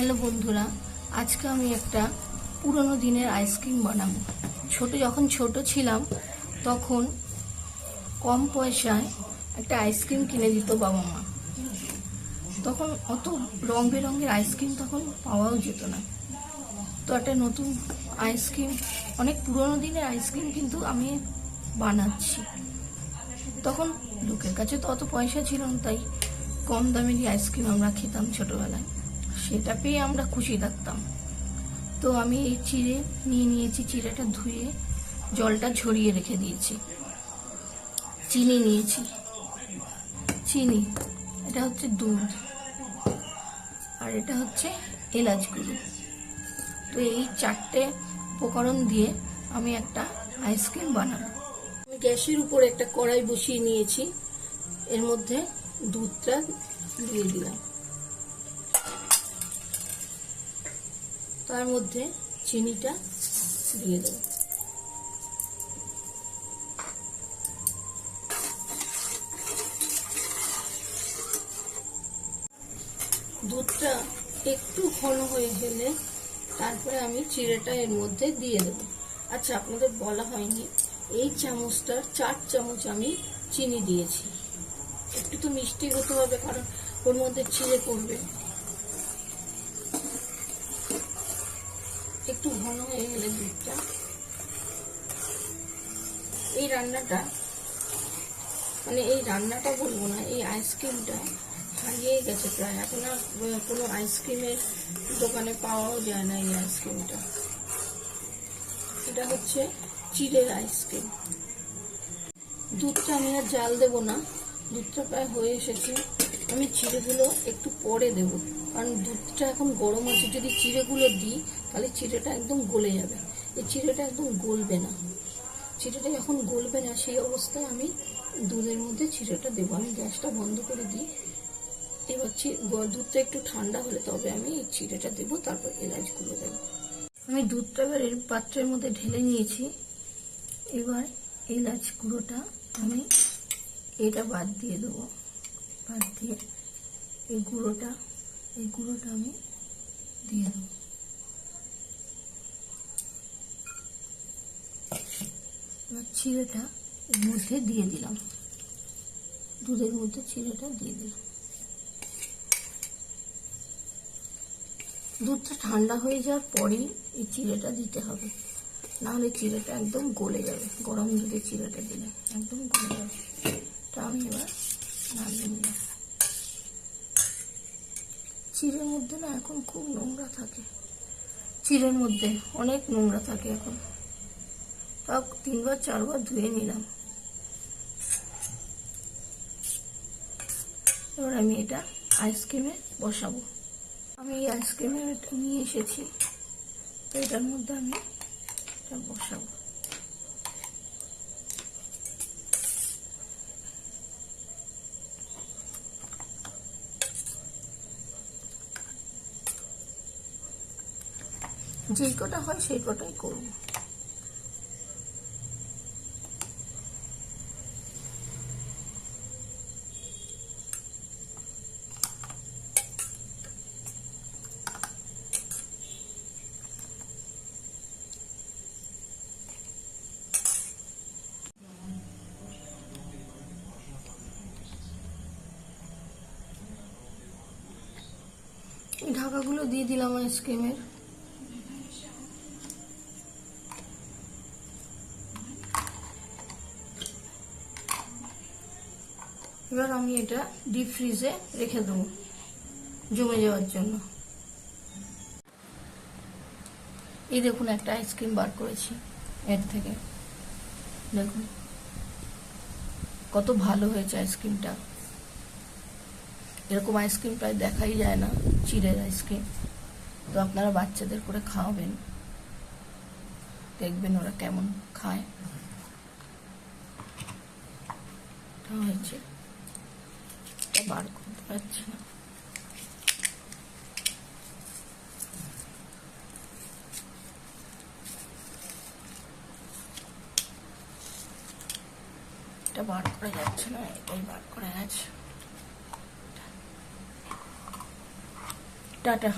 Hello বন্ধুরা, আজকে আমি একটা পুরনো দিনের আইসক্রিম বানাবো। যখন ছোট ছিলাম তখন কম পয়সায় একটা আইসক্রিম কিনে দিত বাবা মা। তখন অত রং বেরঙের আইসক্রিম তখন পাওয়াও যেত না। তো একটা নতুন আইসক্রিম, অনেক পুরনো দিনের আইসক্রিম কিন্তু আমি বানাচ্ছি। তখন লোকের কাছে তো অত পয়সা ছিল না, তাই কম দামেরই আইসক্রিম আমরা খেতাম ছোটবেলায়। সেটা পেয়ে আমরা খুশি থাকতাম। তো আমি এই চিড়ে নিয়ে নিয়েছি, চিড়েটা ধুয়ে জলটা ঝরিয়ে রেখে দিয়েছি। চিনি নিয়েছি, চিনি, এটা হচ্ছে দুধ, আর এটা হচ্ছে এলাচ গুঁড়ো। তো এই চারটে উপকরণ দিয়ে আমি একটা আইসক্রিম বানাবো। আমি গ্যাসের উপর একটা কড়াই বসিয়ে নিয়েছি, এর মধ্যে দুধটা দিয়ে দিলাম, তার মধ্যে চিনিটা দিয়ে দেব। দুধটা একটু ঘন হয়ে গেলে তারপরে আমি চিড়েটা এর মধ্যে দিয়ে দেব। আচ্ছা, আপনাদের বলা হয়নি, এই চামচটার 4 চামচ আমি চিনি দিয়েছি। একটু তো মিষ্টি হতে হবে, কারণ ওর মধ্যে চিড়ে পড়বে। একটু ঘন হয়ে গেলে দুধটা, এই রান্নাটা বলবো না, এই আইসক্রিমটা হারিয়ে গেছে প্রায়। এখন আর কোনো আইসক্রিমের দোকানে পাওয়াও যায় না এই আইসক্রিমটা। এটা হচ্ছে চিড়ের আইসক্রিম। দুধটা আমি আর জাল দেব না, দুধটা প্রায় হয়ে এসেছে। আমি চিড়েগুলো একটু পরে দেব, কারণ দুধটা এখন গরম আছে। যদি চিড়েগুলো দিই তাহলে চিড়েটা একদম গলে যাবে। এই চিড়েটা একদম গলবে না। চিড়েটা যখন গলবে না, সেই অবস্থায় আমি দুধের মধ্যে চিড়েটা দেবো। আমি গ্যাসটা বন্ধ করে দিই। এবার দুধটা একটু ঠান্ডা হলে তবে আমি এই চিড়েটা দেবো, তারপর এলাচগুলো দেবো। আমি দুধটা এবার এর পাত্রের মধ্যে ঢেলে নিয়েছি। এবার এলাচ গুঁড়োটা আমি এটা বাদ দিয়ে দেবো। বাদ দিয়ে এই গুঁড়োটা আমি দিয়ে দেবো। এবার চিড়েটা এর মধ্যে দিয়ে দিলাম, দুধের মধ্যে চিড়েটা দিয়ে দিলাম। দুধটা ঠান্ডা হয়ে যাওয়ার পরেই এই চিড়েটা দিতে হবে, নাহলে চিড়েটা একদম গলে যাবে। গরম দুধে চিড়েটা দিলে একদম গলে যাবে। তা আমি এবার নামিয়ে নিলাম। চিড়ের মধ্যে না এখন খুব নোংরা থাকে, চিড়ের মধ্যে অনেক নোংরা থাকে এখন। তাও 3-4 বার ধুয়ে নিলাম। এবার আমি এটা আইসক্রিমে বসাবো। আমি এই আইসক্রিমে নিয়ে এসেছি, তো এটার মধ্যে আমি এটা বসাবো। যেই কটা হয় সেই কটাই করব। ঢাকাগুলো দিয়ে দিলাম আইসক্রিমের। এবার আমি এটা ডিপ ফ্রিজে রেখে দেবো জমে যাওয়ার জন্য। এই দেখুন, একটা আইসক্রিম বার করেছি এর থেকে, দেখুন কত ভালো হয়েছে আইসক্রিমটা। এরকম আইসক্রিম প্রায় দেখাই যায় না, চিড়ের আইসক্রিম। তো আপনারা বাচ্চাদের করে খাওয়াবেন, দেখবেন ওরা কেমন খায়। হয়েছে, বার করতে পারছি না। এটা বার করা যাচ্ছে না, এটাই বার করা গেছে। টাটা।